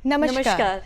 नमस्कार।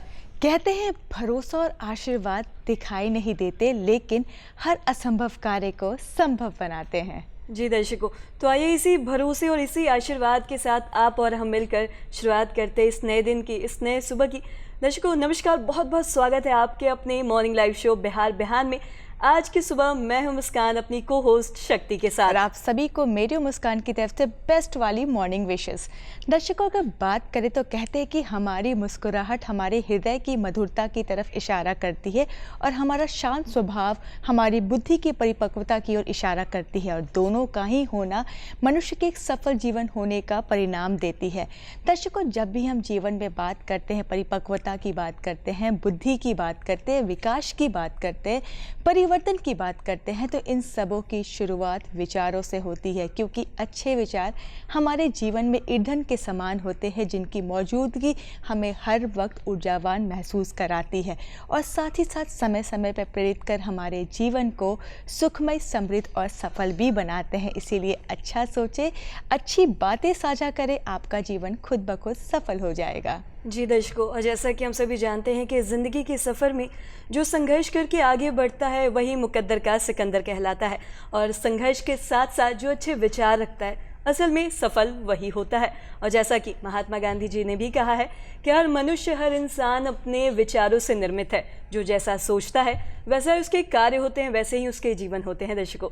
कहते हैं भरोसा और आशीर्वाद दिखाई नहीं देते, लेकिन हर असंभव कार्य को संभव बनाते हैं। जी दर्शकों, तो आइए इसी भरोसे और इसी आशीर्वाद के साथ आप और हम मिलकर शुरुआत करते हैं इस नए दिन की, इस नए सुबह की। दर्शकों नमस्कार, बहुत बहुत स्वागत है आपके अपने मॉर्निंग लाइव शो बिहार बिहान में। आज की सुबह मैं हूं मुस्कान अपनी को होस्ट शक्ति के साथ। और आप सभी को मेरी मुस्कान की तरफ से बेस्ट वाली मॉर्निंग विशेस। दर्शकों अगर बात करें तो कहते हैं कि हमारी मुस्कुराहट हमारे हृदय की मधुरता की तरफ इशारा करती है और हमारा शांत स्वभाव हमारी बुद्धि की परिपक्वता की ओर इशारा करती है, और दोनों का ही होना मनुष्य के एक सफल जीवन होने का परिणाम देती है। दर्शकों, जब भी हम जीवन में बात करते हैं, परिपक्वता की बात करते हैं, बुद्धि की बात करते हैं, विकास की बात करते हैं, परिवर्तन की बात करते हैं, तो इन सबों की शुरुआत विचारों से होती है, क्योंकि अच्छे विचार हमारे जीवन में ईंधन के समान होते हैं, जिनकी मौजूदगी हमें हर वक्त ऊर्जावान महसूस कराती है और साथ ही साथ समय समय पर प्रेरित कर हमारे जीवन को सुखमय, समृद्ध और सफल भी बनाते हैं। इसीलिए अच्छा सोचें, अच्छी बातें साझा करें, आपका जीवन खुद ब खुद सफल हो जाएगा। जी दर्शकों, और जैसा कि हम सभी जानते हैं कि ज़िंदगी के सफ़र में जो संघर्ष करके आगे बढ़ता है वही मुकद्दर का सिकंदर कहलाता है, और संघर्ष के साथ साथ जो अच्छे विचार रखता है असल में सफल वही होता है। और जैसा कि महात्मा गांधी जी ने भी कहा है कि हर मनुष्य, हर इंसान अपने विचारों से निर्मित है। जो जैसा सोचता है वैसा ही उसके कार्य होते हैं, वैसे ही उसके जीवन होते हैं। दर्शकों,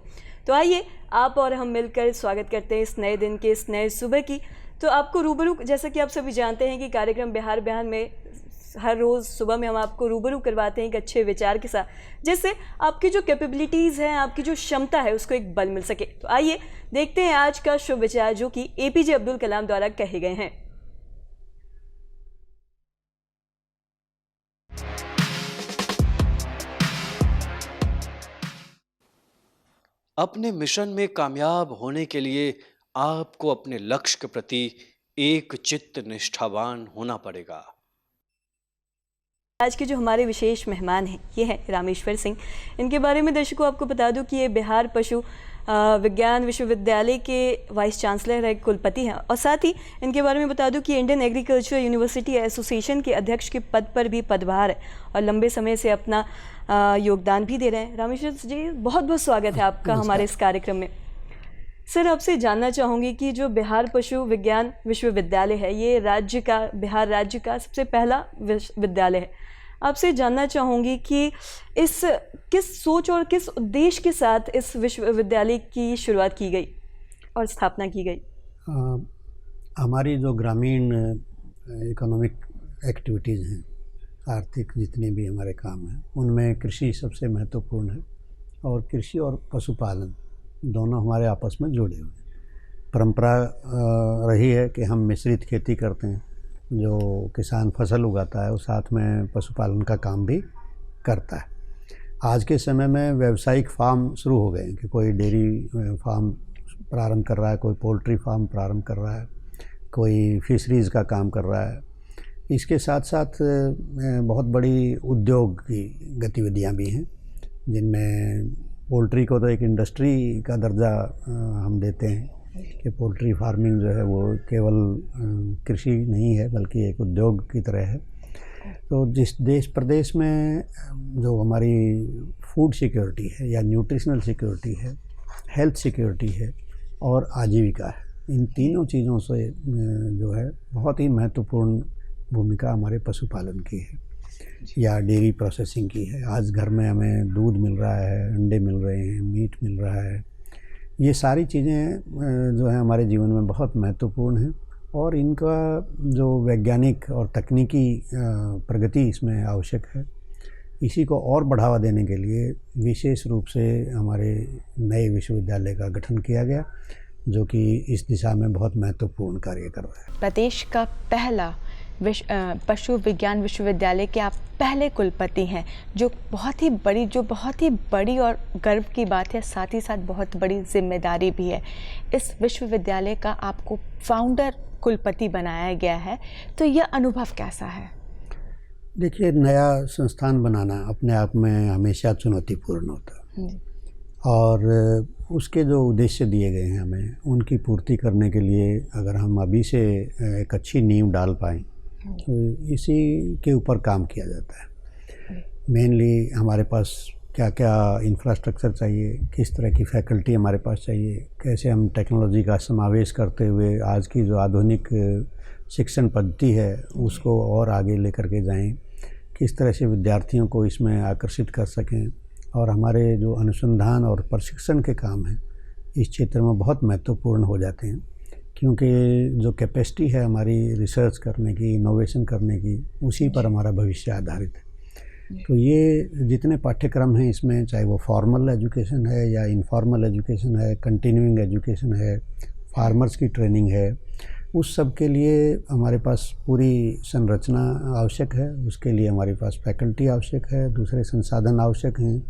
तो आइए आप और हम मिलकर स्वागत करते हैं इस नए दिन के, इस नए सुबह की। तो आपको रूबरू, जैसा कि आप सभी जानते हैं कि कार्यक्रम बिहार बिहान में हर रोज़ सुबह में हम आपको रूबरू करवाते हैं एक अच्छे विचार के साथ, जिससे आपकी जो कैपेबिलिटीज़ हैं, आपकी जो क्षमता है, उसको एक बल मिल सके। तो आइए देखते हैं आज का शुभ विचार, जो कि एपीजे अब्दुल कलाम द्वारा कहे गए हैं। अपने मिशन में कामयाब होने के लिए आपको अपने लक्ष्य के प्रति एक चित्त निष्ठावान होना पड़ेगा। आज के जो हमारे विशेष मेहमान हैं ये हैं रामेश्वर सिंह। इनके बारे में दर्शकों आपको बता दूं कि ये बिहार पशु विज्ञान विश्वविद्यालय के वाइस चांसलर है, कुलपति हैं, और साथ ही इनके बारे में बता दूं कि इंडियन एग्रीकल्चर यूनिवर्सिटी एसोसिएशन के अध्यक्ष के पद पर भी पदभार है और लंबे समय से अपना योगदान भी दे रहे हैं। रामेश्वर जी, बहुत बहुत स्वागत है आपका हमारे इस कार्यक्रम में। सर, आपसे जानना चाहूँगी कि जो बिहार पशु विज्ञान विश्वविद्यालय है, ये राज्य का, बिहार राज्य का सबसे पहला विश्वविद्यालय है। आपसे जानना चाहूँगी कि किस सोच और किस उद्देश्य के साथ इस विश्वविद्यालय की शुरुआत की गई और स्थापना की गई? हमारी जो ग्रामीण इकोनॉमिक एक्टिविटीज़ हैं, आर्थिक जितने भी हमारे काम हैं, उनमें कृषि सबसे महत्वपूर्ण है, और कृषि और पशुपालन दोनों हमारे आपस में जुड़े हुए हैं। परंपरा रही है कि हम मिश्रित खेती करते हैं, जो किसान फसल उगाता है वो साथ में पशुपालन का काम भी करता है। आज के समय में व्यावसायिक फार्म शुरू हो गए हैं कि कोई डेयरी फार्म प्रारंभ कर रहा है, कोई पोल्ट्री फार्म प्रारंभ कर रहा है, कोई फिशरीज़ का काम कर रहा है। इसके साथ साथ बहुत बड़ी उद्योग की गतिविधियां भी हैं, जिनमें पोल्ट्री को तो एक इंडस्ट्री का दर्जा हम देते हैं कि पोल्ट्री फार्मिंग जो है वो केवल कृषि नहीं है, बल्कि एक उद्योग की तरह है। तो जिस देश प्रदेश में जो हमारी फूड सिक्योरिटी है या न्यूट्रिशनल सिक्योरिटी है, हेल्थ सिक्योरिटी है और आजीविका है, इन तीनों चीज़ों से जो है बहुत ही महत्वपूर्ण भूमिका हमारे पशुपालन की है या डेयरी प्रोसेसिंग की है। आज घर में हमें दूध मिल रहा है, अंडे मिल रहे हैं, मीट मिल रहा है। ये सारी चीज़ें जो है हमारे जीवन में बहुत महत्वपूर्ण हैं, और इनका जो वैज्ञानिक और तकनीकी प्रगति इसमें आवश्यक है। इसी को और बढ़ावा देने के लिए विशेष रूप से हमारे नए विश्वविद्यालय का गठन किया गया, जो कि इस दिशा में बहुत महत्वपूर्ण कार्य कर रहा है। प्रदेश का पहला पशु विज्ञान विश्वविद्यालय के आप पहले कुलपति हैं, जो बहुत ही बड़ी और गर्व की बात है, साथ ही साथ बहुत बड़ी जिम्मेदारी भी है। इस विश्वविद्यालय का आपको फाउंडर कुलपति बनाया गया है, तो यह अनुभव कैसा है? देखिए, नया संस्थान बनाना अपने आप में हमेशा चुनौतीपूर्ण होता है, और उसके जो उद्देश्य दिए गए हैं हमें, उनकी पूर्ति करने के लिए अगर हम अभी से एक अच्छी नींव डाल पाएँ तो इसी के ऊपर काम किया जाता है। मेनली हमारे पास क्या क्या इंफ्रास्ट्रक्चर चाहिए, किस तरह की फैकल्टी हमारे पास चाहिए, कैसे हम टेक्नोलॉजी का समावेश करते हुए आज की जो आधुनिक शिक्षण पद्धति है उसको और आगे लेकर के जाएं, किस तरह से विद्यार्थियों को इसमें आकर्षित कर सकें। और हमारे जो अनुसंधान और प्रशिक्षण के काम हैं इस क्षेत्र में बहुत महत्वपूर्ण हो जाते हैं, क्योंकि जो कैपेसिटी है हमारी रिसर्च करने की, इनोवेशन करने की, उसी पर हमारा भविष्य आधारित है। तो ये जितने पाठ्यक्रम हैं इसमें, चाहे वो फॉर्मल एजुकेशन है या इनफॉर्मल एजुकेशन है, कंटिन्यूइंग एजुकेशन है, फार्मर्स की ट्रेनिंग है, उस सब के लिए हमारे पास पूरी संरचना आवश्यक है। उसके लिए हमारे पास फैकल्टी आवश्यक है, दूसरे संसाधन आवश्यक हैं,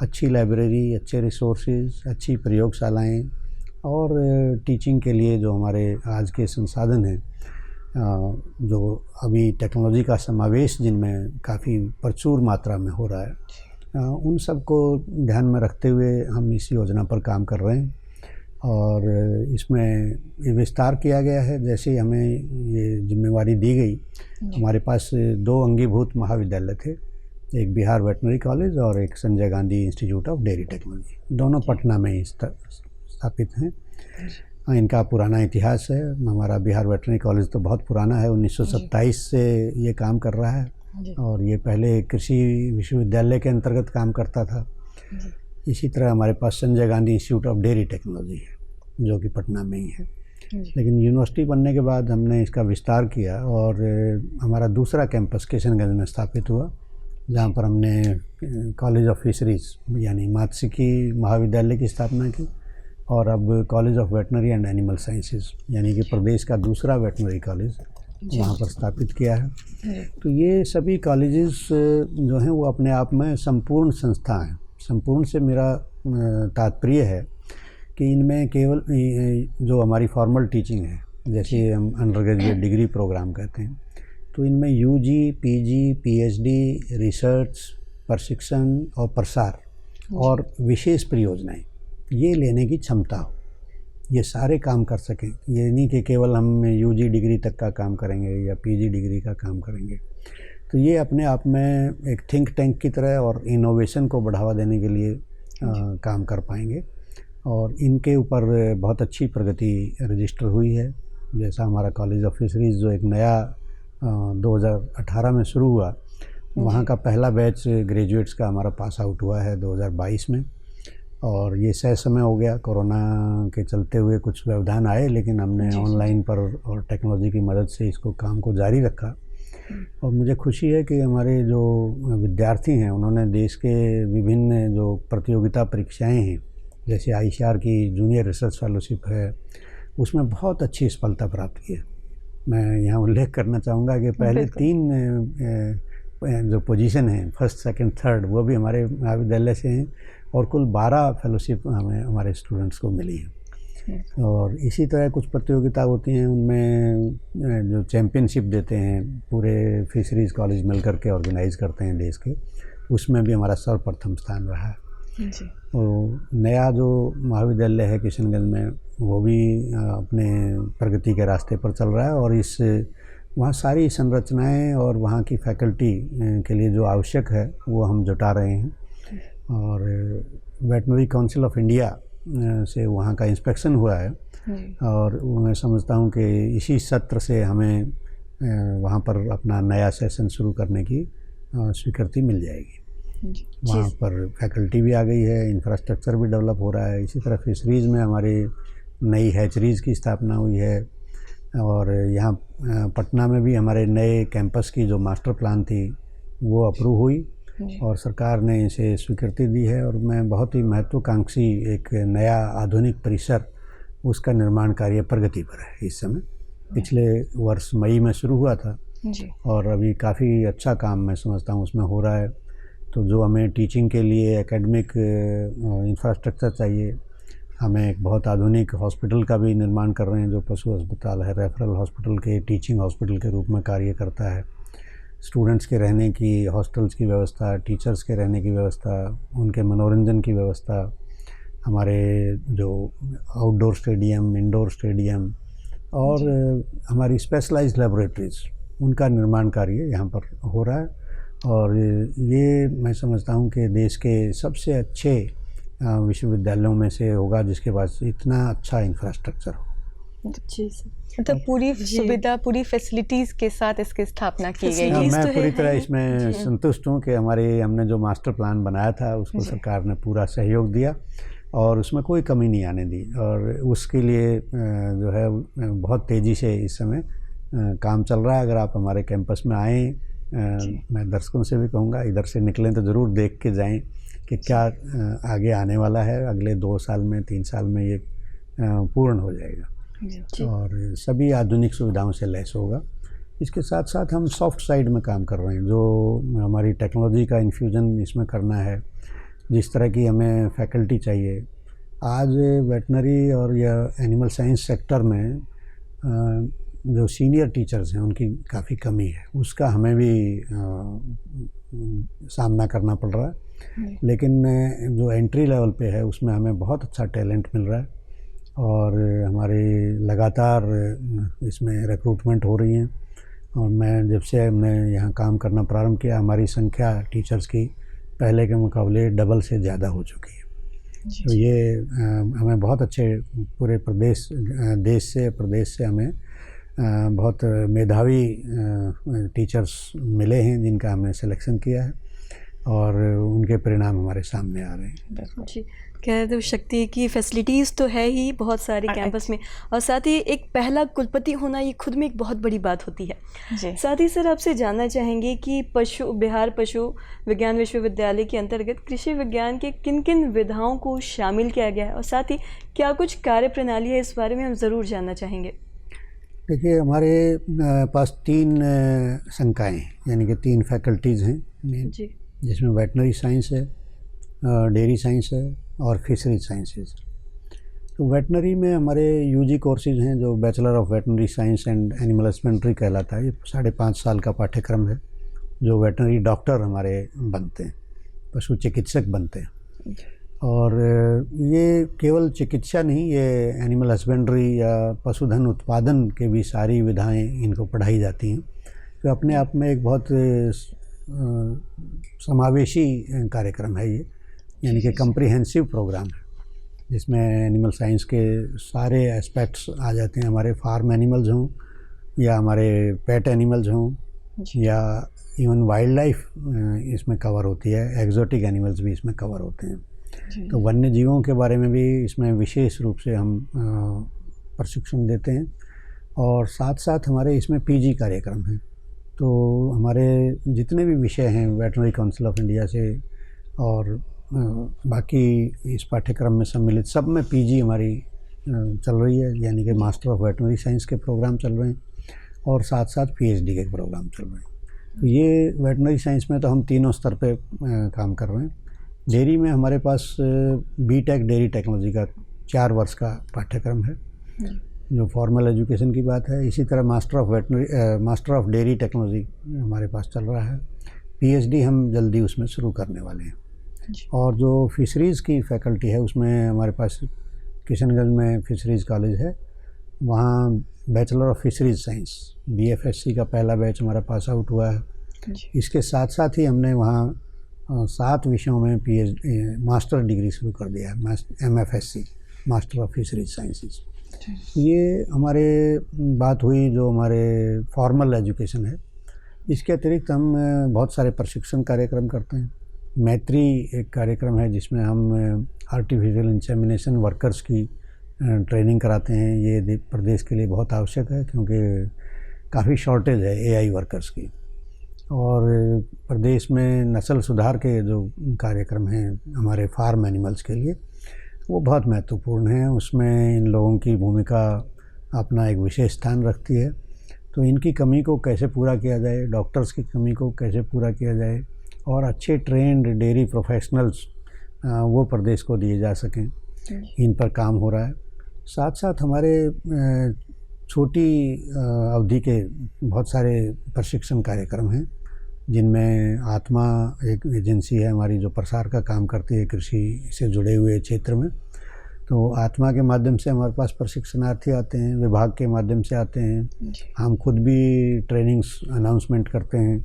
अच्छी लाइब्रेरी, अच्छे रिसोर्सेज, अच्छी प्रयोगशालाएं और टीचिंग के लिए जो हमारे आज के संसाधन हैं, जो अभी टेक्नोलॉजी का समावेश जिनमें काफ़ी प्रचुर मात्रा में हो रहा है, उन सब को ध्यान में रखते हुए हम इस योजना पर काम कर रहे हैं। और इसमें ये विस्तार किया गया है। जैसे ही हमें ये जिम्मेवारी दी गई, हमारे पास 2 अंगीभूत महाविद्यालय थे, एक बिहार वेटनरी कॉलेज और एक Sanjay Gandhi institute of dairy technology, दोनों पटना में ही स्थापित हैं। इनका पुराना इतिहास है। हमारा बिहार वेटनरी कॉलेज तो बहुत पुराना है, 1927 से ये काम कर रहा है और ये पहले कृषि विश्वविद्यालय के अंतर्गत काम करता था। इसी तरह हमारे पास Sanjay Gandhi institute of dairy technology है जो कि पटना में ही है। लेकिन यूनिवर्सिटी बनने के बाद हमने इसका विस्तार किया और हमारा दूसरा कैंपस किशनगंज में स्थापित हुआ, जहाँ पर हमने कॉलेज ऑफ फिशरीज यानी मात्स्यिकी महाविद्यालय की स्थापना की और अब college of veterinary and animal sciences यानी कि प्रदेश का दूसरा वेटनरी कॉलेज वहाँ पर स्थापित किया है। तो ये सभी कॉलेजेस जो हैं वो अपने आप में संपूर्ण संस्था हैं। संपूर्ण से मेरा तात्पर्य है कि इनमें केवल जो हमारी फॉर्मल टीचिंग है, जैसे हम अंडर ग्रेजुएट डिग्री प्रोग्राम कहते हैं, तो इनमें यूजी, पीजी, पीएचडी, रिसर्च, प्रशिक्षण और प्रसार और विशेष परियोजनाएं ये लेने की क्षमता हो, ये सारे काम कर सकें। ये नहीं कि केवल हम यूजी डिग्री तक का काम करेंगे या पीजी डिग्री का काम करेंगे। तो ये अपने आप में एक थिंक टैंक की तरह और इनोवेशन को बढ़ावा देने के लिए काम कर पाएंगे और इनके ऊपर बहुत अच्छी प्रगति रजिस्टर हुई है। जैसा हमारा कॉलेज ऑफ फिशरीज जो एक नया 2018 में शुरू हुआ, वहाँ का पहला बैच ग्रेजुएट्स का हमारा पास आउट हुआ है 2022 में और ये सह समय हो गया। कोरोना के चलते हुए कुछ व्यवधान आए, लेकिन हमने ऑनलाइन पर और टेक्नोलॉजी की मदद से इसको काम को जारी रखा और मुझे खुशी है कि हमारे जो विद्यार्थी हैं उन्होंने देश के विभिन्न जो प्रतियोगिता परीक्षाएं हैं, जैसे आईसीआर की जूनियर रिसर्च फेलोशिप है, उसमें बहुत अच्छी सफलता प्राप्त की है। मैं यहाँ उल्लेख करना चाहूँगा कि पहले 3 जो पोजीशन हैं, फर्स्ट, सेकंड, थर्ड, वो भी हमारे महाविद्यालय से हैं और कुल 12 फेलोशिप हमें हमारे स्टूडेंट्स को मिली हैं। और इसी तरह कुछ प्रतियोगिता होती हैं, उनमें जो चैम्पियनशिप देते हैं पूरे फिशरीज कॉलेज मिल करके ऑर्गेनाइज करते हैं देश के, उसमें भी हमारा सर्वप्रथम स्थान रहा है। तो नया जो महाविद्यालय है किशनगंज में, वो भी अपने प्रगति के रास्ते पर चल रहा है और इस वहाँ सारी संरचनाएं और वहाँ की फैकल्टी के लिए जो आवश्यक है वो हम जुटा रहे हैं। और वेटनरी काउंसिल ऑफ इंडिया से वहाँ का इंस्पेक्शन हुआ है और मैं समझता हूँ कि इसी सत्र से हमें वहाँ पर अपना नया सेशन शुरू करने की स्वीकृति मिल जाएगी। वहाँ पर फैकल्टी भी आ गई है, इंफ्रास्ट्रक्चर भी डेवलप हो रहा है। इसी तरह फिशरीज़ में हमारी नई हैचरीज़ की स्थापना हुई है और यहाँ पटना में भी हमारे नए कैंपस की जो मास्टर प्लान थी वो अप्रूव हुई और सरकार ने इसे स्वीकृति दी है और मैं बहुत ही महत्वाकांक्षी एक नया आधुनिक परिसर, उसका निर्माण कार्य प्रगति पर है इस समय। पिछले वर्ष मई में शुरू हुआ था और अभी काफ़ी अच्छा काम मैं समझता हूँ उसमें हो रहा है। तो जो हमें टीचिंग के लिए एकेडमिक इंफ्रास्ट्रक्चर चाहिए, हमें एक बहुत आधुनिक हॉस्पिटल का भी निर्माण कर रहे हैं जो पशु अस्पताल है, रेफरल हॉस्पिटल के टीचिंग हॉस्पिटल के रूप में कार्य करता है। स्टूडेंट्स के रहने की हॉस्टल्स की व्यवस्था, टीचर्स के रहने की व्यवस्था, उनके मनोरंजन की व्यवस्था, हमारे जो आउटडोर स्टेडियम, इंडोर स्टेडियम और हमारी स्पेशलाइज्ड लेबोरेटरीज़, उनका निर्माण कार्य यहाँ पर हो रहा है। और ये मैं समझता हूँ कि देश के सबसे अच्छे विश्वविद्यालयों में से होगा जिसके पास इतना अच्छा इंफ्रास्ट्रक्चर हो। जी सर। मतलब पूरी सुविधा, पूरी फैसिलिटीज़ के साथ इसकी स्थापना की गई हाँ, है। तो मैं है पूरी तरह ही। इसमें संतुष्ट हूँ कि हमने जो मास्टर प्लान बनाया था उसको सरकार ने पूरा सहयोग दिया और उसमें कोई कमी नहीं आने दी। और उसके लिए जो है बहुत तेज़ी से इस समय काम चल रहा है। अगर आप हमारे कैंपस में आएँ, मैं दर्शकों से भी कहूँगा इधर से निकलें तो ज़रूर देख के जाएं कि क्या आगे आने वाला है। अगले 2 साल में 3 साल में ये पूर्ण हो जाएगा और सभी आधुनिक सुविधाओं से लैस होगा। इसके साथ साथ हम सॉफ्ट साइड में काम कर रहे हैं, जो हमारी टेक्नोलॉजी का इन्फ्यूज़न इसमें करना है, जिस तरह की हमें फैकल्टी चाहिए। आज वेटनरी और या एनिमल साइंस सेक्टर में जो सीनियर टीचर्स हैं उनकी काफ़ी कमी है, उसका हमें भी सामना करना पड़ रहा है। लेकिन जो एंट्री लेवल पे है उसमें हमें बहुत अच्छा टैलेंट मिल रहा है और हमारे लगातार इसमें रिक्रूटमेंट हो रही हैं। और मैं जब से हमने यहाँ काम करना प्रारंभ किया, हमारी संख्या टीचर्स की पहले के मुकाबले डबल से ज़्यादा हो चुकी है। तो ये हमें बहुत अच्छे पूरे देश से हमें बहुत मेधावी टीचर्स मिले हैं जिनका हमने सिलेक्शन किया है और उनके परिणाम हमारे सामने आ रहे हैं। जी, कह तो शक्ति की फैसिलिटीज़ तो है ही बहुत सारी कैंपस में, और साथ ही एक पहला कुलपति होना ये खुद में एक बहुत बड़ी बात होती है। जी। साथ ही सर आपसे जानना चाहेंगे कि बिहार पशु विज्ञान विश्वविद्यालय के अंतर्गत कृषि विज्ञान के किन किन विधाओं को शामिल किया गया है और साथ ही क्या कुछ कार्य प्रणाली है, इस बारे में हम ज़रूर जानना चाहेंगे। देखिए, हमारे पास 3 संकायें यानी कि 3 फैकल्टीज़ हैं जी, जिसमें वेटनरी साइंस है, डेयरी साइंस है और फिशरीज साइंसेज। तो वेटनरी में हमारे यूजी कोर्सेज हैं जो bachelor of veterinary science and animal husbandry कहलाता है। ये 5.5 साल का पाठ्यक्रम है जो वेटनरी डॉक्टर हमारे बनते हैं, पशु चिकित्सक बनते हैं। और ये केवल चिकित्सा नहीं, ये एनिमल हस्बेंड्री या पशुधन उत्पादन के भी सारी विधाएं इनको पढ़ाई जाती हैं। तो अपने आप में एक बहुत समावेशी कार्यक्रम है ये, यानी कि कम्प्रिहेंसिव प्रोग्राम है जिसमें एनिमल साइंस के सारे एस्पेक्ट्स आ जाते हैं। हमारे फार्म एनिमल्स हों या हमारे पेट एनिमल्स हों या इवन वाइल्ड लाइफ इसमें कवर होती है, एक्जोटिक एनिमल्स भी इसमें कवर होते हैं। तो वन्य जीवों के बारे में भी इसमें विशेष रूप से हम प्रशिक्षण देते हैं और साथ साथ हमारे इसमें पीजी कार्यक्रम हैं। तो हमारे जितने भी विषय हैं वेटनरी काउंसिल ऑफ इंडिया से और बाकी इस पाठ्यक्रम में सम्मिलित सब में पीजी हमारी चल रही है, यानी कि मास्टर ऑफ वेटनरी साइंस के प्रोग्राम चल रहे हैं और साथ साथ पीएचडी के प्रोग्राम चल रहे हैं। तो ये वेटनरी साइंस में तो हम तीनों स्तर पे काम कर रहे हैं। डेयरी में हमारे पास बीटेक डेयरी टेक्नोलॉजी का 4 वर्ष का पाठ्यक्रम है जो फॉर्मल एजुकेशन की बात है। इसी तरह मास्टर ऑफ डेयरी टेक्नोलॉजी हमारे पास चल रहा है। पीएचडी हम जल्दी उसमें शुरू करने वाले हैं। और जो फिशरीज़ की फैकल्टी है उसमें हमारे पास किशनगंज में फिशरीज़ कॉलेज है, वहाँ bachelor of fisheries science BFSC का पहला बैच हमारा पास आउट हुआ है। इसके साथ साथ ही हमने वहाँ 7 विषयों में मास्टर डिग्री शुरू कर दिया है, MFSC master of fisheries sciences. ये हमारे बात हुई जो हमारे फॉर्मल एजुकेशन है। इसके अतिरिक्त हम बहुत सारे प्रशिक्षण कार्यक्रम करते हैं। मैत्री एक कार्यक्रम है जिसमें हम आर्टिफिशियल इंसेमिनेशन वर्कर्स की ट्रेनिंग कराते हैं। ये प्रदेश के लिए बहुत आवश्यक है क्योंकि काफ़ी शॉर्टेज है AI वर्कर्स की। और प्रदेश में नस्ल सुधार के जो कार्यक्रम हैं हमारे फार्म एनिमल्स के लिए वो बहुत महत्वपूर्ण हैं। उसमें इन लोगों की भूमिका अपना एक विशेष स्थान रखती है। तो इनकी कमी को कैसे पूरा किया जाए, डॉक्टर्स की कमी को कैसे पूरा किया जाए और अच्छे ट्रेंड डेयरी प्रोफेशनल्स वो प्रदेश को दिए जा सकें, इन पर काम हो रहा है। साथ साथ हमारे छोटी अवधि के बहुत सारे प्रशिक्षण कार्यक्रम हैं जिनमें आत्मा एक एजेंसी है हमारी जो प्रसार का काम करती है कृषि से जुड़े हुए क्षेत्र में। तो तो आत्मा के माध्यम से हमारे पास प्रशिक्षणार्थी आते हैं, विभाग के माध्यम से आते हैं, हम खुद भी ट्रेनिंग्स अनाउंसमेंट करते हैं।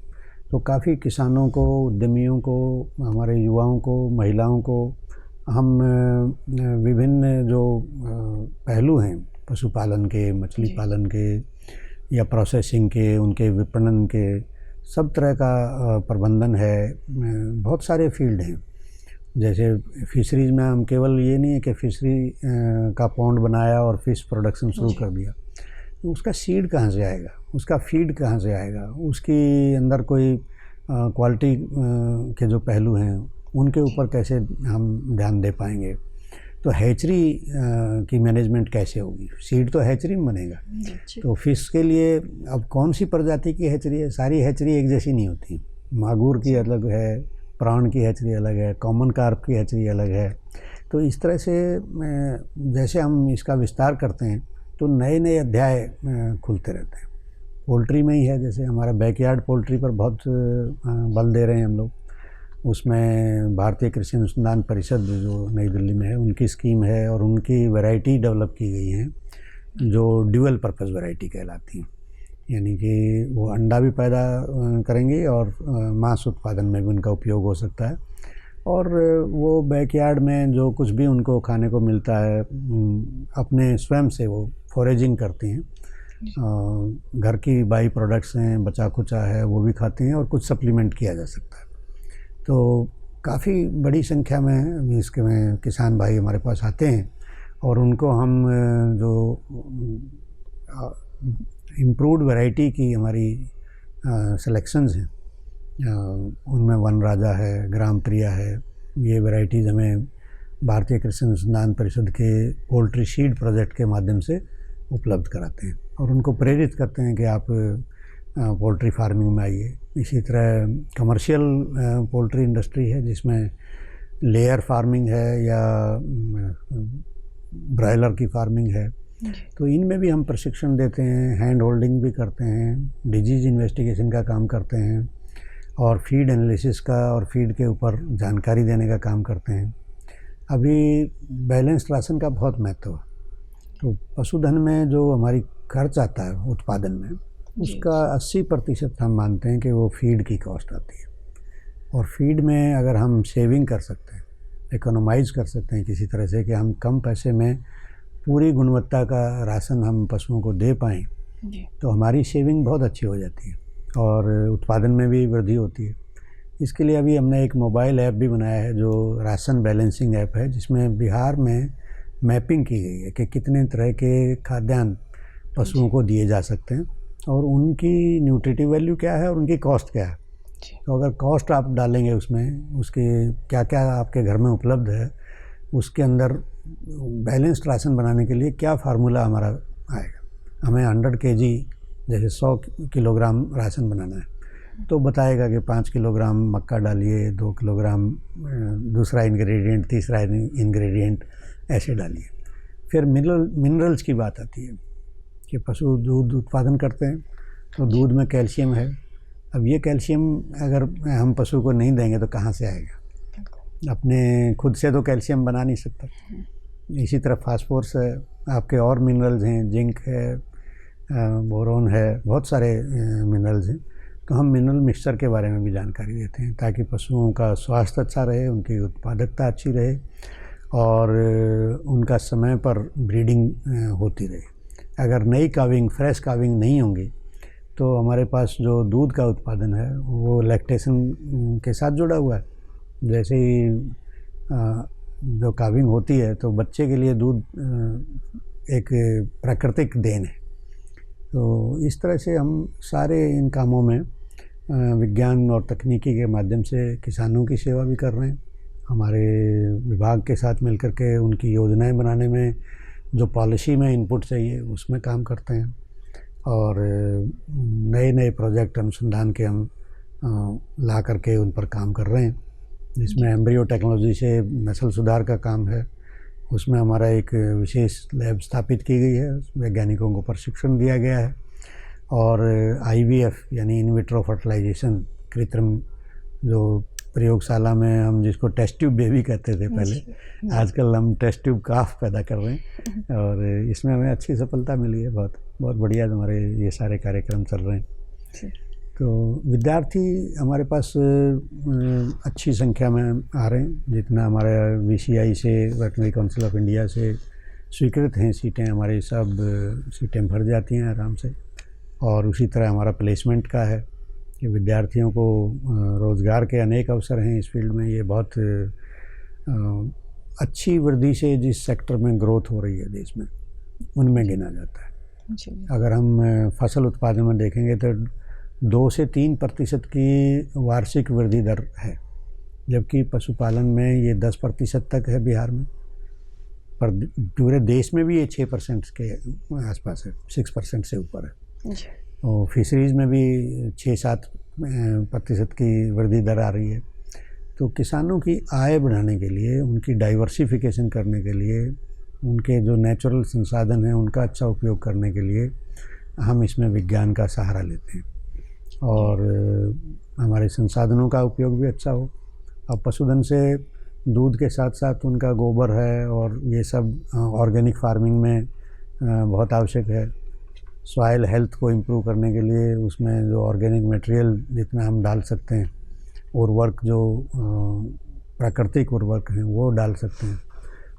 तो काफ़ी किसानों को, उद्यमियों को, हमारे युवाओं को, महिलाओं को हम विभिन्न जो पहलू हैं पशुपालन के, मछली पालन के या प्रोसेसिंग के, उनके विपणन के, सब तरह का प्रबंधन है। बहुत सारे फील्ड हैं। जैसे फिशरीज़ में हम केवल ये नहीं है कि फिशरी का पॉन्ड बनाया और फिश प्रोडक्शन शुरू कर दिया, तो उसका सीड कहाँ से आएगा, उसका फीड कहाँ से आएगा, उसके अंदर कोई क्वालिटी के जो पहलू हैं उनके ऊपर कैसे हम ध्यान दे पाएंगे। तो हैचरी की मैनेजमेंट कैसे होगी, सीड तो हैचरी में बनेगा। तो फिश के लिए अब कौन सी प्रजाति की हैचरी है, सारी हैचरी एक जैसी नहीं होती। मागुर की अलग है, प्राण की हैचरी अलग है, कॉमन कार्प की हैचरी अलग है। तो इस तरह से जैसे हम इसका विस्तार करते हैं तो नए नए अध्याय खुलते रहते हैं। पोल्ट्री में ही है, जैसे हमारा बैकयार्ड पोल्ट्री पर बहुत बल दे रहे हैं हम लोग। उसमें भारतीय कृषि अनुसंधान परिषद जो नई दिल्ली में है, उनकी स्कीम है और उनकी वैरायटी डेवलप की गई हैं जो ड्यूअल पर्पस वैरायटी कहलाती हैं। यानी कि वो अंडा भी पैदा करेंगे और मांस उत्पादन में भी उनका उपयोग हो सकता है। और वो बैकयार्ड में जो कुछ भी उनको खाने को मिलता है, अपने स्वयं से वो फॉरेजिंग करती हैं। घर की बाई प्रोडक्ट्स हैं, बचा खुचा है, वो भी खाती हैं और कुछ सप्लीमेंट किया जा सकता है। तो काफ़ी बड़ी संख्या में इसके में किसान भाई हमारे पास आते हैं और उनको हम जो इम्प्रूव्ड वैरायटी की हमारी सिलेक्शंस हैं, उनमें वन राजा है, ग्राम प्रिया है, ये वैरायटीज़ हमें भारतीय कृषि अनुसंधान परिषद के पोल्ट्री सीड प्रोजेक्ट के माध्यम से उपलब्ध कराते हैं और उनको प्रेरित करते हैं कि आप पोल्ट्री फार्मिंग में आइए। इसी तरह कमर्शियल पोल्ट्री इंडस्ट्री है जिसमें लेयर फार्मिंग है या ब्रायलर की फार्मिंग है, तो इनमें भी हम प्रशिक्षण देते हैं, हैंड होल्डिंग भी करते हैं, डिजीज़ इन्वेस्टिगेशन का काम करते हैं और फीड एनालिसिस का और फीड के ऊपर जानकारी देने का काम करते हैं। अभी बैलेंस्ड राशन का बहुत महत्व है। तो पशुधन में जो हमारी खर्च आता है उत्पादन में, उसका 80% हम मानते हैं कि वो फीड की कॉस्ट आती है। और फीड में अगर हम सेविंग कर सकते हैं, इकोनोमाइज़ कर सकते हैं किसी तरह से कि हम कम पैसे में पूरी गुणवत्ता का राशन हम पशुओं को दे पाएँ, तो हमारी सेविंग बहुत अच्छी हो जाती है और उत्पादन में भी वृद्धि होती है। इसके लिए अभी हमने एक मोबाइल ऐप भी बनाया है जो राशन बैलेंसिंग ऐप है, जिसमें बिहार में मैपिंग की गई है कि कितने तरह के खाद्यान्न पशुओं को दिए जा सकते हैं और उनकी न्यूट्रिटिव वैल्यू क्या है और उनकी कॉस्ट क्या है। तो अगर कॉस्ट आप डालेंगे उसमें, उसके क्या क्या आपके घर में उपलब्ध है, उसके अंदर बैलेंस्ड राशन बनाने के लिए क्या फार्मूला हमारा आएगा। हमें 100 kg जैसे 100 किलोग्राम राशन बनाना है तो बताएगा कि 5 किलोग्राम मक्का डालिए, 2 किलोग्राम दूसरा इंग्रेडिएंट, तीसरा इंग्रेडिएंट ऐसे डालिए। फिर मिनरल्स की बात आती है कि पशु दूध उत्पादन करते हैं तो दूध में कैल्शियम है। अब ये कैल्शियम अगर हम पशु को नहीं देंगे तो कहाँ से आएगा, अपने खुद से तो कैल्शियम बना नहीं सकता। इसी तरह फास्फोरस है, आपके और मिनरल्स हैं, जिंक है, बोरोन है, बहुत सारे मिनरल्स हैं। तो हम मिनरल मिक्सचर के बारे में भी जानकारी देते हैं ताकि पशुओं का स्वास्थ्य अच्छा रहे, उनकी उत्पादकता अच्छी रहे और उनका समय पर ब्रीडिंग होती रहे। अगर नई काविंग, फ्रेश काविंग नहीं होंगी तो हमारे पास जो दूध का उत्पादन है वो लैक्टेशन के साथ जुड़ा हुआ है। जैसे ही जो काविंग होती है तो बच्चे के लिए दूध एक प्राकृतिक देन है। तो इस तरह से हम सारे इन कामों में विज्ञान और तकनीकी के माध्यम से किसानों की सेवा भी कर रहे हैं। हमारे विभाग के साथ मिलकर के उनकी योजनाएं बनाने में जो पॉलिसी में इनपुट चाहिए उसमें काम करते हैं और नए नए प्रोजेक्ट अनुसंधान के हम ला करके उन पर काम कर रहे हैं, जिसमें एम्ब्रियो टेक्नोलॉजी से नस्ल सुधार का काम है। उसमें हमारा एक विशेष लैब स्थापित की गई है, वैज्ञानिकों को प्रशिक्षण दिया गया है और IVF यानी इन विट्रो फर्टिलाइजेशन, कृत्रिम जो प्रयोगशाला में हम जिसको टेस्ट ट्यूब बेबी कहते थे पहले, आजकल हम टेस्ट ट्यूब काफ पैदा कर रहे हैं और इसमें हमें अच्छी सफलता मिली है। बहुत बहुत बढ़िया हमारे ये सारे कार्यक्रम चल रहे हैं। तो विद्यार्थी हमारे पास अच्छी संख्या में आ रहे हैं। जितना हमारे VCI से, वेटनरी काउंसिल ऑफ इंडिया से स्वीकृत हैं सीटें, हमारी सब सीटें भर जाती हैं आराम से। और उसी तरह हमारा प्लेसमेंट का है कि विद्यार्थियों को रोज़गार के अनेक अवसर हैं इस फील्ड में। ये बहुत अच्छी वृद्धि से जिस सेक्टर में ग्रोथ हो रही है देश में, उनमें गिना जाता है। अगर हम फसल उत्पादन में देखेंगे तो 2 से 3% की वार्षिक वृद्धि दर है, जबकि पशुपालन में ये 10% तक है बिहार में, पर पूरे देश में भी ये 6% के आसपास है, 6% से ऊपर है। और फिशरीज़ में भी 6-7% की वृद्धि दर आ रही है। तो किसानों की आय बढ़ाने के लिए, उनकी डाइवर्सिफिकेशन करने के लिए, उनके जो नेचुरल संसाधन हैं उनका अच्छा उपयोग करने के लिए हम इसमें विज्ञान का सहारा लेते हैं और हमारे संसाधनों का उपयोग भी अच्छा हो। अब पशुधन से दूध के साथ साथ उनका गोबर है और ये सब ऑर्गेनिक फार्मिंग में बहुत आवश्यक है। सॉइल हेल्थ को इम्प्रूव करने के लिए उसमें जो ऑर्गेनिक मटेरियल जितना हम डाल सकते हैं, उर्वरक जो प्राकृतिक उर्वरक हैं वो डाल सकते हैं,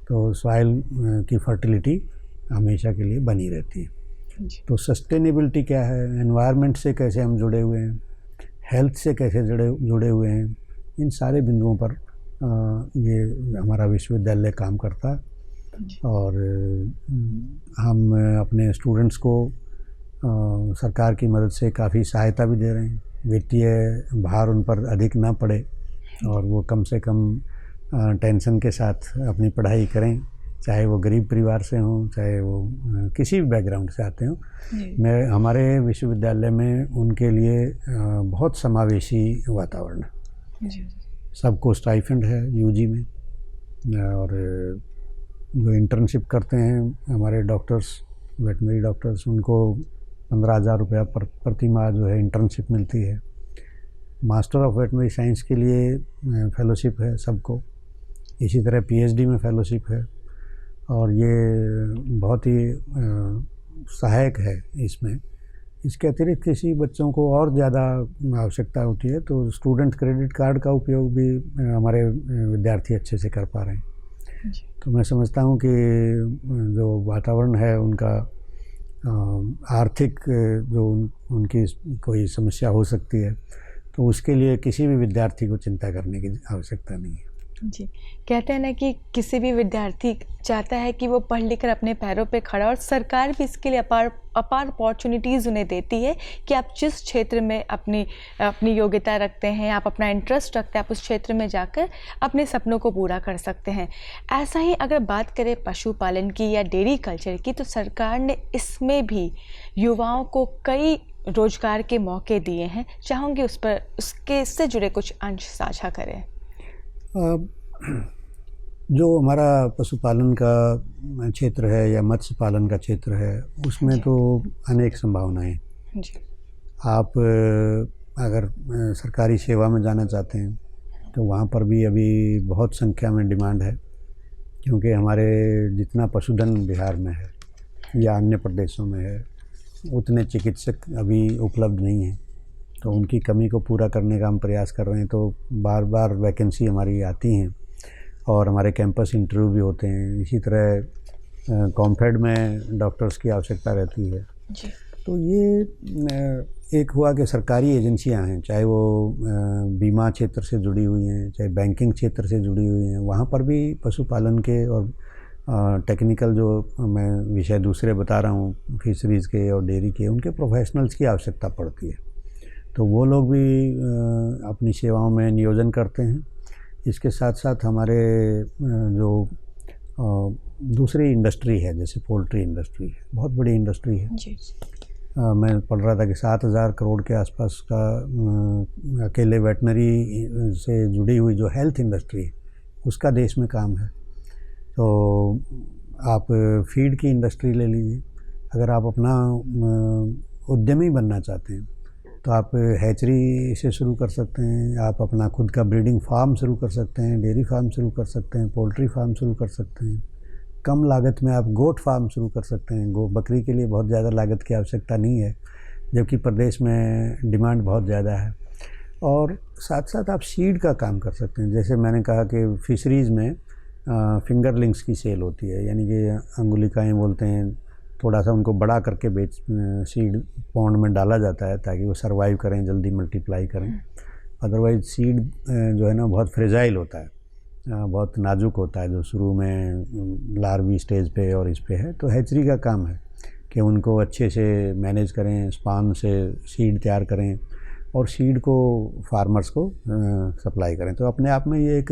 तो सॉइल की फर्टिलिटी हमेशा के लिए बनी रहती है। तो सस्टेनेबिलिटी क्या है, एनवायरनमेंट से कैसे हम जुड़े हुए हैं, हेल्थ से कैसे जुड़े हुए हैं, इन सारे बिंदुओं पर ये हमारा विश्वविद्यालय काम करता है। और हम अपने स्टूडेंट्स को सरकार की मदद से काफ़ी सहायता भी दे रहे हैं। वित्तीय भार उन पर अधिक ना पड़े और वो कम से कम टेंशन के साथ अपनी पढ़ाई करें, चाहे वो गरीब परिवार से हों, चाहे वो किसी भी बैकग्राउंड से आते हों। मैं हमारे विश्वविद्यालय में उनके लिए बहुत समावेशी वातावरण है। सबको स्टाइफंड है UG में, और जो इंटर्नशिप करते हैं हमारे डॉक्टर्स, वेटनरी डॉक्टर्स, उनको 15,000 रुपया प्रति माह जो है इंटर्नशिप मिलती है। मास्टर ऑफ वेटनरी साइंस के लिए फेलोशिप है सबको, इसी तरह PhD में फेलोशिप है। और ये बहुत ही सहायक है इसमें। इसके अतिरिक्त किसी बच्चों को और ज़्यादा आवश्यकता होती है तो स्टूडेंट क्रेडिट कार्ड का उपयोग भी हमारे विद्यार्थी अच्छे से कर पा रहे हैं। तो मैं समझता हूँ कि जो वातावरण है उनका आर्थिक जो उनकी कोई समस्या हो सकती है तो उसके लिए किसी भी विद्यार्थी को चिंता करने की आवश्यकता नहीं है। जी, कहते हैं ना कि किसी भी विद्यार्थी चाहता है कि वो पढ़ लिख कर अपने पैरों पे खड़ा, और सरकार भी इसके लिए अपार अपॉर्चुनिटीज़ उन्हें देती है कि आप जिस क्षेत्र में अपनी योग्यता रखते हैं, आप अपना इंटरेस्ट रखते हैं, आप उस क्षेत्र में जाकर अपने सपनों को पूरा कर सकते हैं। ऐसा ही अगर बात करें पशुपालन की या डेयरी कल्चर की, तो सरकार ने इसमें भी युवाओं को कई रोजगार के मौके दिए हैं। चाहूँगी उस पर उसके इससे जुड़े कुछ अंश साझा करें। जो हमारा पशुपालन का क्षेत्र है या मत्स्य पालन का क्षेत्र है उसमें तो अनेक संभावनाएं हैं। आप अगर सरकारी सेवा में जाना चाहते हैं तो वहाँ पर भी अभी बहुत संख्या में डिमांड है, क्योंकि हमारे जितना पशुधन बिहार में है या अन्य प्रदेशों में है उतने चिकित्सक अभी उपलब्ध नहीं हैं। तो उनकी कमी को पूरा करने का हम प्रयास कर रहे हैं। तो बार बार वैकेंसी हमारी आती हैं और हमारे कैंपस इंटरव्यू भी होते हैं। इसी तरह कॉम्फेड में डॉक्टर्स की आवश्यकता रहती है जी। तो ये एक हुआ कि सरकारी एजेंसियां हैं, चाहे वो बीमा क्षेत्र से जुड़ी हुई हैं, चाहे बैंकिंग क्षेत्र से जुड़ी हुई हैं, वहाँ पर भी पशुपालन के और टेक्निकल जो मैं विषय दूसरे बता रहा हूँ फिशरीज़ के और डेयरी के, उनके प्रोफेशनल्स की आवश्यकता पड़ती है। तो वो लोग भी अपनी सेवाओं में नियोजन करते हैं। इसके साथ साथ हमारे जो दूसरी इंडस्ट्री है, जैसे पोल्ट्री इंडस्ट्री है, बहुत बड़ी इंडस्ट्री है जी। मैं पढ़ रहा था कि 7,000 करोड़ के आसपास का अकेले वेटनरी से जुड़ी हुई जो हेल्थ इंडस्ट्री है उसका देश में काम है। तो आप फीड की इंडस्ट्री ले लीजिए, अगर आप अपना उद्यमी बनना चाहते हैं तो आप हैचरी से शुरू कर सकते हैं, आप अपना खुद का ब्रीडिंग फार्म शुरू कर सकते हैं, डेयरी फार्म शुरू कर सकते हैं, पोल्ट्री फार्म शुरू कर सकते हैं। कम लागत में आप गोट फार्म शुरू कर सकते हैं। बकरी के लिए बहुत ज़्यादा लागत की आवश्यकता नहीं है, जबकि प्रदेश में डिमांड बहुत ज़्यादा है। और साथ साथ आप सीड का काम कर सकते हैं। जैसे मैंने कहा कि फिशरीज़ में फिंगरलिंग्स की सेल होती है, यानी कि अंगुलिकाएँ बोलते हैं, थोड़ा सा उनको बड़ा करके सीड पॉन्ड में डाला जाता है ताकि वो सरवाइव करें, जल्दी मल्टीप्लाई करें। अदरवाइज़ सीड जो है ना बहुत फ्रेजाइल होता है, बहुत नाजुक होता है, जो शुरू में लार्वी स्टेज पे और इस पे है। तो हैचरी का काम है कि उनको अच्छे से मैनेज करें, स्पाम से सीड तैयार करें और सीड को फार्मर्स को सप्लाई करें। तो अपने आप में ये एक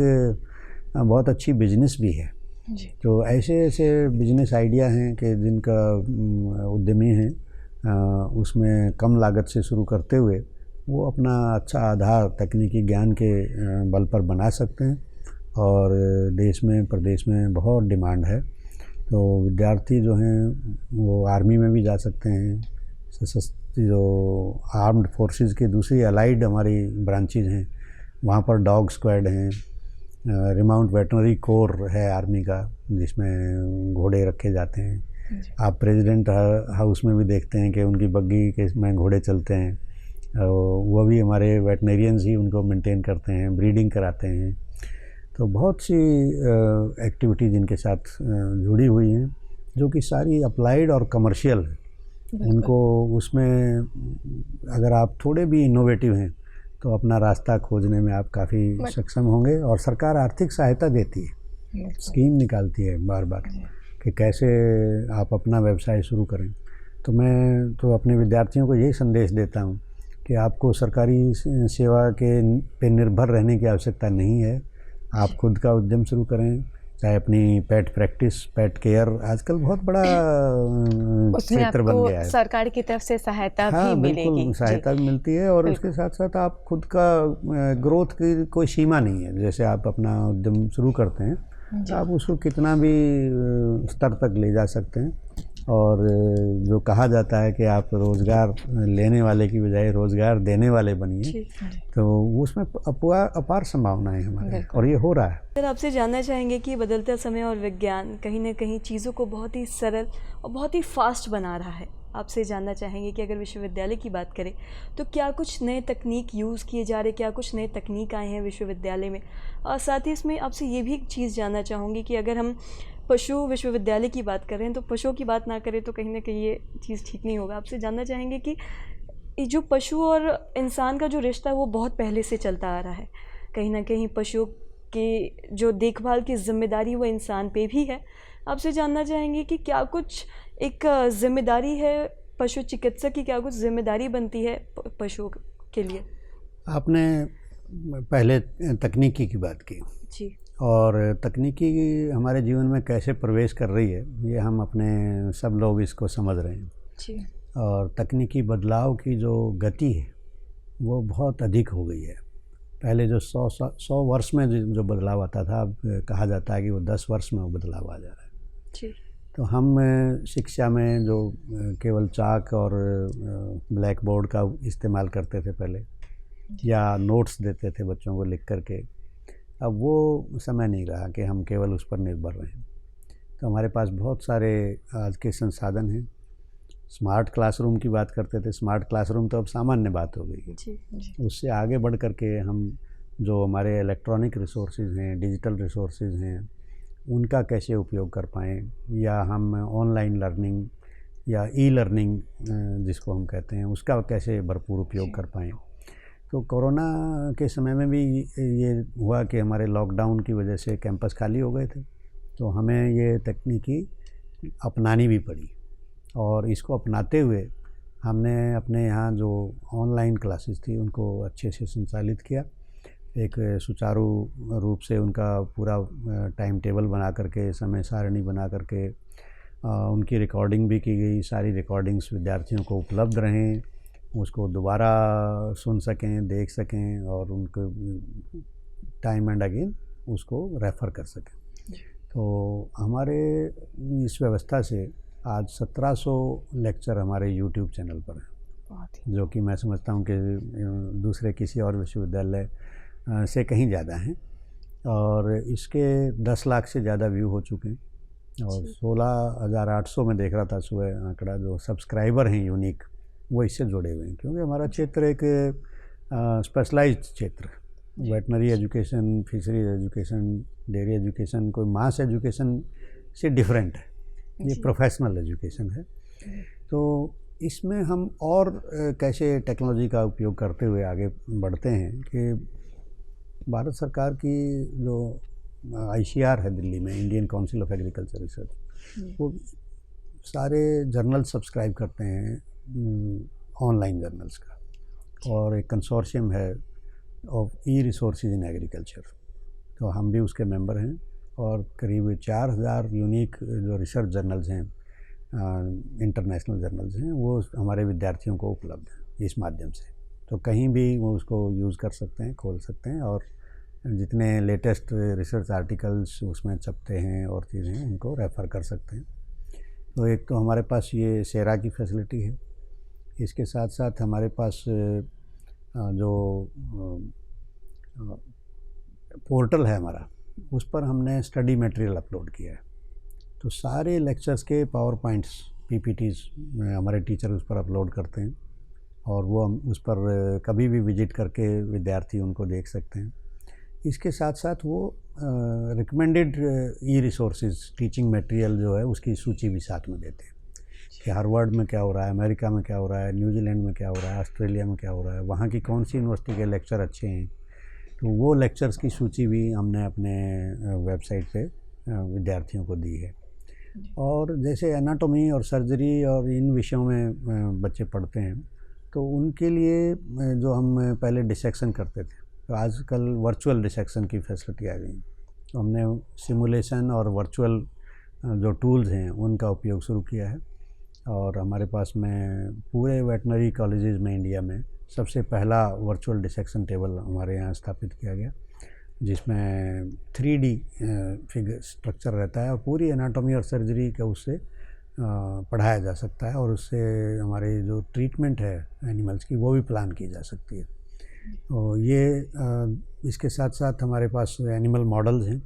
बहुत अच्छी बिजनेस भी है जी। तो ऐसे ऐसे बिजनेस आइडिया हैं कि जिनका उद्यमी हैं उसमें कम लागत से शुरू करते हुए वो अपना अच्छा आधार तकनीकी ज्ञान के बल पर बना सकते हैं। और देश में प्रदेश में बहुत डिमांड है। तो विद्यार्थी जो हैं वो आर्मी में भी जा सकते हैं, सशस्त्र जो आर्म्ड फोर्सेस की दूसरी अलाइड हमारी ब्रांचेज हैं वहाँ पर डॉग स्क्वाड हैं, रिमाउंट वेटनरी कोर है आर्मी का जिसमें घोड़े रखे जाते हैं। आप प्रेसिडेंट हाउस में भी देखते हैं कि उनकी बग्गी के में घोड़े चलते हैं, वो भी हमारे वेटनरियंस ही उनको मेंटेन करते हैं, ब्रीडिंग कराते हैं। तो बहुत सी एक्टिविटीज़ इनके साथ जुड़ी हुई हैं जो कि सारी अप्लाइड और कमर्शियल है। उनको उसमें अगर आप थोड़े भी इनोवेटिव हैं तो अपना रास्ता खोजने में आप काफ़ी सक्षम होंगे। और सरकार आर्थिक सहायता देती है, स्कीम निकालती है बार बार कि कैसे आप अपना व्यवसाय शुरू करें। तो मैं तो अपने विद्यार्थियों को यही संदेश देता हूँ कि आपको सरकारी सेवा के पे निर्भर रहने की आवश्यकता नहीं है। आप खुद का उद्यम शुरू करें, चाहे अपनी पेट प्रैक्टिस, पेट केयर आजकल बहुत बड़ा क्षेत्र बन गया है। सरकार की तरफ से सहायता हाँ, भी मिलेगी। बिल्कुल सहायता भी मिलती है और उसके साथ साथ आप खुद का ग्रोथ की कोई सीमा नहीं है। जैसे आप अपना उद्यम शुरू करते हैं तो आप उसको कितना भी स्तर तक ले जा सकते हैं। और जो कहा जाता है कि आप रोज़गार लेने वाले की बजाय रोज़गार देने वाले बनिए, तो उसमें अपार संभावनाएं हमारे और ये हो रहा है। सर, आपसे जानना चाहेंगे कि बदलता समय और विज्ञान कहीं ना कहीं चीज़ों को बहुत ही सरल और बहुत ही फास्ट बना रहा है। आपसे जानना चाहेंगे कि अगर विश्वविद्यालय की बात करें तो क्या कुछ नए तकनीक यूज़ किए जा रहे, क्या कुछ नए तकनीक आए हैं विश्वविद्यालय में। और साथ ही इसमें आपसे ये भी एक चीज़ जानना चाहूँगी कि अगर हम पशु विश्वविद्यालय की बात करें तो पशुओं की बात ना करें तो कहीं ना कहीं ये चीज़ ठीक नहीं होगा। आपसे जानना चाहेंगे कि जो पशु और इंसान का जो रिश्ता है वो बहुत पहले से चलता आ रहा है। कहीं ना कहीं पशुओं की जो देखभाल की जिम्मेदारी वो इंसान पे भी है। आपसे जानना चाहेंगे कि क्या कुछ एक जिम्मेदारी है पशु चिकित्सक की, क्या कुछ जिम्मेदारी बनती है पशुओं के लिए। आपने पहले तकनीकी की बात की जी, और तकनीकी हमारे जीवन में कैसे प्रवेश कर रही है ये हम अपने सब लोग इसको समझ रहे हैं जी। और तकनीकी बदलाव की जो गति है वो बहुत अधिक हो गई है। पहले जो 100 वर्ष में जो बदलाव आता था, अब कहा जाता है कि वो 10 वर्ष में वो बदलाव आ जा रहा है। जी। तो हम शिक्षा में जो केवल चाक और ब्लैक बोर्ड का इस्तेमाल करते थे पहले, या नोट्स देते थे बच्चों को लिख करके, अब वो समय नहीं रहा कि हम केवल उस पर निर्भर रहें। तो हमारे पास बहुत सारे आज के संसाधन हैं। स्मार्ट क्लासरूम की बात करते थे, स्मार्ट क्लासरूम तो अब सामान्य बात हो गई है। जी। उससे आगे बढ़ कर के हम जो हमारे इलेक्ट्रॉनिक रिसोर्सेज हैं, डिजिटल रिसोर्सेज हैं, उनका कैसे उपयोग कर पाएँ, या हम ऑनलाइन लर्निंग या ई लर्निंग जिसको हम कहते हैं उसका कैसे भरपूर उपयोग कर पाएँ। तो कोरोना के समय में भी ये हुआ कि हमारे लॉकडाउन की वजह से कैंपस खाली हो गए थे, तो हमें ये तकनीकी अपनानी भी पड़ी और इसको अपनाते हुए हमने अपने यहाँ जो ऑनलाइन क्लासेस थी उनको अच्छे से संचालित किया। एक सुचारू रूप से उनका पूरा टाइम टेबल बना करके, समय सारणी बना करके उनकी रिकॉर्डिंग भी की गई। सारी रिकॉर्डिंग्स विद्यार्थियों को उपलब्ध रहें, उसको दोबारा सुन सकें, देख सकें और उनको टाइम एंड अगेन उसको रेफ़र कर सकें। तो हमारे इस व्यवस्था से आज 1700 लेक्चर हमारे YouTube चैनल पर हैं। बहुत ही जो कि मैं समझता हूँ कि दूसरे किसी और विश्वविद्यालय से कहीं ज़्यादा हैं। और इसके 10 लाख से ज़्यादा व्यू हो चुके हैं और 16,800 में देख रहा था सुबह आंकड़ा, जो सब्सक्राइबर हैं यूनिक, वो इससे जुड़े हुए हैं। क्योंकि हमारा क्षेत्र एक स्पेशलाइज्ड क्षेत्र, veterinary education, fisheries education, dairy education कोई मास एजुकेशन से डिफरेंट है, ये प्रोफेशनल एजुकेशन है। तो इसमें हम और कैसे टेक्नोलॉजी का उपयोग करते हुए आगे बढ़ते हैं कि भारत सरकार की जो ICR है दिल्ली में, Indian council of agriculture research, वो सारे जर्नल सब्सक्राइब करते हैं ऑनलाइन जर्नल्स का, और एक कंसोर्शियम है ऑफ ई-रिसोर्सेज इन एग्रीकल्चर, तो हम भी उसके मेंबर हैं। और करीब 4,000 यूनिक जो रिसर्च जर्नल्स हैं, इंटरनेशनल जर्नल्स हैं, वो हमारे विद्यार्थियों को उपलब्ध हैं इस माध्यम से। तो कहीं भी वो उसको यूज़ कर सकते हैं, खोल सकते हैं, और जितने लेटेस्ट रिसर्च आर्टिकल्स उसमें छपते हैं और चीज़ें हैं, उनको रेफ़र कर सकते हैं। तो एक तो हमारे पास ये सेरा की फैसिलिटी है, इसके साथ साथ हमारे पास जो पोर्टल है हमारा, उस पर हमने स्टडी मटेरियल अपलोड किया है। तो सारे लेक्चर्स के पावर पॉइंट्स, PPTs हमारे टीचर उस पर अपलोड करते हैं, और वो हम उस पर कभी भी विजिट करके विद्यार्थी उनको देख सकते हैं। इसके साथ साथ वो रिकमेंडेड ई-रिसोर्सेज टीचिंग मटेरियल जो है उसकी सूची भी साथ में देते हैं कि हार्वर्ड में क्या हो रहा है, अमेरिका में क्या हो रहा है, न्यूजीलैंड में क्या हो रहा है, ऑस्ट्रेलिया में क्या हो रहा है, वहाँ की कौन सी यूनिवर्सिटी के लेक्चर अच्छे हैं। तो वो लेक्चर्स की सूची भी हमने अपने वेबसाइट पे विद्यार्थियों को दी है। और जैसे एनाटॉमी और सर्जरी और इन विषयों में बच्चे पढ़ते हैं, तो उनके लिए जो हम पहले डिसेक्शन करते थे, तो आजकल वर्चुअल डिसेक्शन की फैसिलिटी आ गई। तो हमने सिमुलेशन और वर्चुअल जो टूल्स हैं उनका उपयोग शुरू किया है। और हमारे पास में पूरे वेटनरी कॉलेजेस में इंडिया में सबसे पहला वर्चुअल डिसेक्शन टेबल हमारे यहाँ स्थापित किया गया, जिसमें 3D फिगर स्ट्रक्चर रहता है और पूरी एनाटॉमी और सर्जरी का उससे पढ़ाया जा सकता है, और उससे हमारी जो ट्रीटमेंट है एनिमल्स की वो भी प्लान की जा सकती है। और ये इसके साथ साथ हमारे पास एनिमल मॉडल्स हैं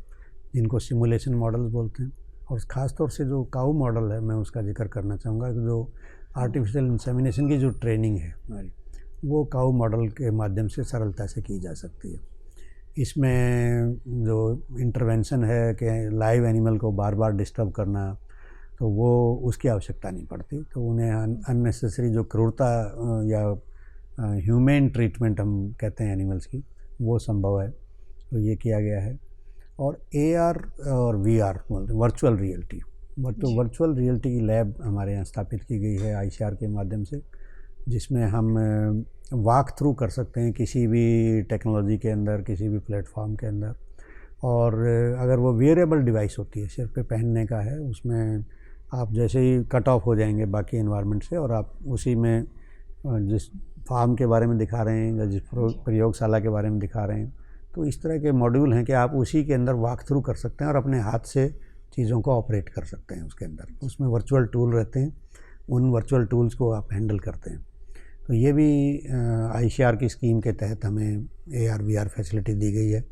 जिनको सिमुलेशन मॉडल्स बोलते हैं, और ख़ास तौर से जो काऊ मॉडल है मैं उसका जिक्र करना चाहूँगा कि जो आर्टिफिशियल इंसेमिनेशन की जो ट्रेनिंग है हमारी, वो काऊ मॉडल के माध्यम से सरलता से की जा सकती है। इसमें जो इंटरवेंशन है कि लाइव एनिमल को बार बार डिस्टर्ब करना, तो वो उसकी आवश्यकता नहीं पड़ती। तो उन्हें अननेसेसरी जो क्रूरता या ह्यूमन ट्रीटमेंट हम कहते हैं एनिमल्स की, वो संभव है, तो ये किया गया है। और AR और VR वर्चुअल रियलिटी, तो वर्चुअल रियलिटी की लैब हमारे यहाँ स्थापित की गई है ICR के माध्यम से, जिसमें हम वॉक थ्रू कर सकते हैं किसी भी टेक्नोलॉजी के अंदर, किसी भी प्लेटफॉर्म के अंदर। और अगर वो वेयरेबल डिवाइस होती है, सिर पे पहनने का है, उसमें आप जैसे ही कट ऑफ हो जाएंगे बाकी एनवायरनमेंट से, और आप उसी में जिस फार्म के बारे में दिखा रहे हैं या जिस प्रयोगशाला के बारे में दिखा रहे हैं, तो इस तरह के मॉड्यूल हैं कि आप उसी के अंदर वॉक थ्रू कर सकते हैं और अपने हाथ से चीज़ों को ऑपरेट कर सकते हैं उसके अंदर। उसमें वर्चुअल टूल रहते हैं, उन वर्चुअल टूल्स को आप हैंडल करते हैं। तो ये भी ICR की स्कीम के तहत हमें AR/VR फैसिलिटी दी गई है।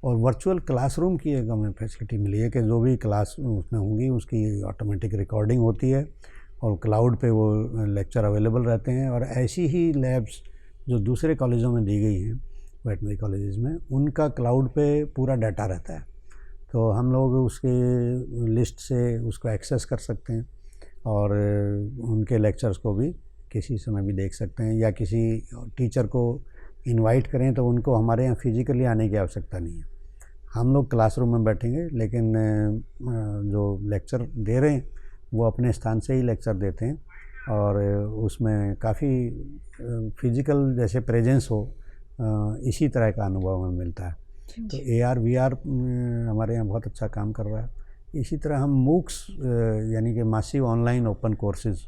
और वर्चुअल क्लासरूम की एक हमें फैसिलिटी मिली है कि जो भी क्लास उसमें होंगी उसकी ऑटोमेटिक रिकॉर्डिंग होती है और क्लाउड पे वो लेक्चर अवेलेबल रहते हैं। और ऐसी ही लैब्स जो दूसरे कॉलेजों में दी गई हैं, वेटनरी कॉलेजेस में, उनका क्लाउड पे पूरा डाटा रहता है, तो हम लोग उसके लिस्ट से उसको एक्सेस कर सकते हैं और उनके लेक्चर्स को भी किसी समय भी देख सकते हैं। या किसी टीचर को इनवाइट करें तो उनको हमारे यहाँ फिज़िकली आने की आवश्यकता नहीं है, हम लोग क्लासरूम में बैठेंगे, लेकिन जो लेक्चर दे रहे हैं वो अपने स्थान से ही लेक्चर देते हैं, और उसमें काफ़ी फिज़िकल जैसे प्रेजेंस हो, इसी तरह का अनुभव हमें मिलता है। तो AR/VR हमारे यहाँ बहुत अच्छा काम कर रहा है। इसी तरह हम MOOCs यानी कि मासिव ऑनलाइन ओपन कोर्सेज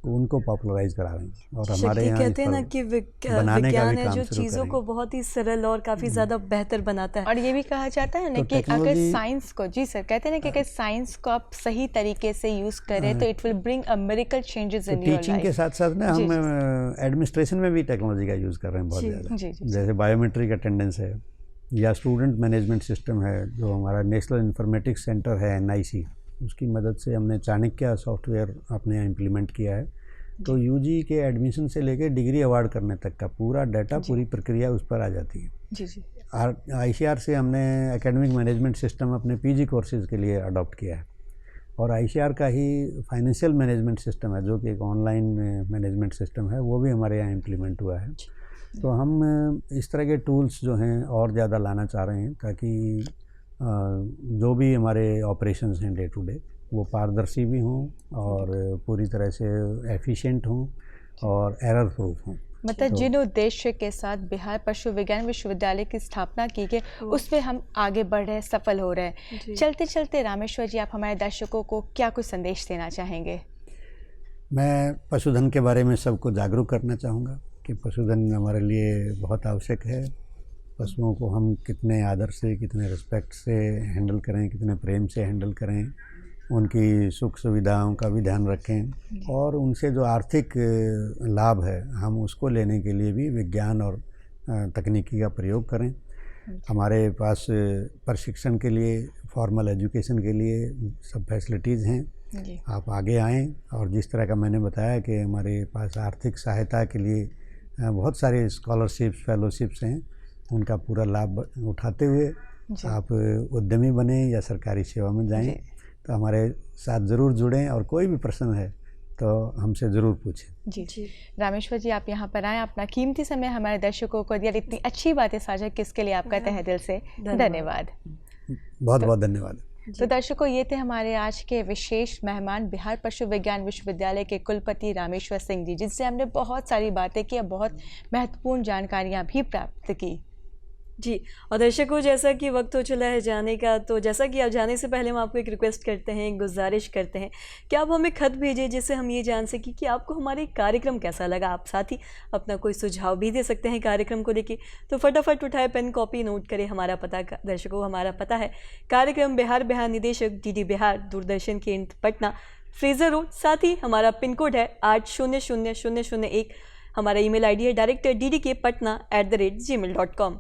उनको पॉपुलराइज करा रहे हैं और हमारे शक्ति यहाँ कहते हैं ना कि विज्ञान है जो चीज़ों को बहुत ही सरल और काफ़ी ज़्यादा बेहतर बनाता है। और ये भी कहा जाता है ना तो कि अगर टेक्नोलॉजी साइंस को, जी सर, कहते हैं ना कि अगर साइंस को आप सही तरीके से यूज़ करें तो it will bring a miracle changes in your teaching के लाइफ। साथ साथ ना जी, हम एडमिनिस्ट्रेशन में भी टेक्नोलॉजी का यूज़ कर रहे हैं बहुत जी, ज़्यादा। जी, जी, जैसे बायोमेट्रिक अटेंडेंस है या स्टूडेंट मैनेजमेंट सिस्टम है, जो हमारा नेशनल इन्फॉर्मेटिक्स सेंटर है NIC, उसकी मदद से हमने चाणक्य सॉफ्टवेयर अपने यहाँ इम्प्लीमेंट किया है। तो यूजी के एडमिशन से लेकर डिग्री अवार्ड करने तक का पूरा डाटा, पूरी प्रक्रिया उस पर आ जाती है। जी जी ICAR से हमने एकेडमिक मैनेजमेंट सिस्टम अपने PG कोर्सेज़ के लिए अडॉप्ट किया है और ICAR का ही फाइनेंशियल मैनेजमेंट सिस्टम है जो कि एक ऑनलाइन मैनेजमेंट सिस्टम है, वो भी हमारे यहाँ इम्प्लीमेंट हुआ है। तो हम इस तरह के टूल्स जो हैं और ज़्यादा लाना चाह रहे हैं ताकि जो भी हमारे ऑपरेशंस हैं डे टू डे वो पारदर्शी भी हों और पूरी तरह से एफिशिएंट हों और एरर प्रूफ हों। मतलब जिन उद्देश्य के साथ बिहार पशु विज्ञान विश्वविद्यालय की स्थापना की गई उसमें हम आगे बढ़ रहे हैं, सफल हो रहे हैं। चलते चलते रामेश्वर जी, आप हमारे दर्शकों को क्या कुछ संदेश देना चाहेंगे? मैं पशुधन के बारे में सबको जागरूक करना चाहूँगा कि पशुधन हमारे लिए बहुत आवश्यक है। पशुओं को हम कितने आदर से, कितने रिस्पेक्ट से हैंडल करें, कितने प्रेम से हैंडल करें, उनकी सुख सुविधाओं का भी ध्यान रखें और उनसे जो आर्थिक लाभ है हम उसको लेने के लिए भी विज्ञान और तकनीकी का प्रयोग करें। हमारे पास प्रशिक्षण के लिए, फॉर्मल एजुकेशन के लिए सब फैसिलिटीज़ हैं। आप आगे आएँ और जिस तरह का मैंने बताया कि हमारे पास आर्थिक सहायता के लिए बहुत सारे स्कॉलरशिप्स, फेलोशिप्स हैं, उनका पूरा लाभ उठाते हुए आप उद्यमी बने या सरकारी सेवा में जाएं। तो हमारे साथ ज़रूर जुड़ें और कोई भी प्रश्न है तो हमसे ज़रूर पूछें। जी रामेश्वर जी, आप यहाँ पर आए, अपना कीमती समय हमारे दर्शकों को दिया, इतनी अच्छी बातें साझा की, इसके लिए आपका तहे दिल से धन्यवाद। बहुत बहुत धन्यवाद। तो दर्शकों, ये थे हमारे आज के विशेष मेहमान, बिहार पशु विज्ञान विश्वविद्यालय के कुलपति रामेश्वर सिंह जी, जिनसे हमने बहुत सारी बातें की और बहुत महत्वपूर्ण जानकारियाँ भी प्राप्त की। जी, और दर्शकों, जैसा कि वक्त हो चला है जाने का, तो जैसा कि आप जाने से पहले हम आपको एक रिक्वेस्ट करते हैं, एक गुजारिश करते हैं कि आप हमें खत भेजें जिससे हम ये जान सकें कि आपको हमारे कार्यक्रम कैसा लगा। आप साथ ही अपना कोई सुझाव भी दे सकते हैं कार्यक्रम को लेके। तो फटाफट उठाए पेन कॉपी, नोट करें हमारा पता। दर्शकों, हमारा पता है कार्यक्रम बिहार निदेशक DD बिहार, दूरदर्शन केंद्र पटना, फ्रेजर रोड। साथ ही हमारा पिन कोड है 800001। हमारा email ID है director ddkpatna@gmail.com।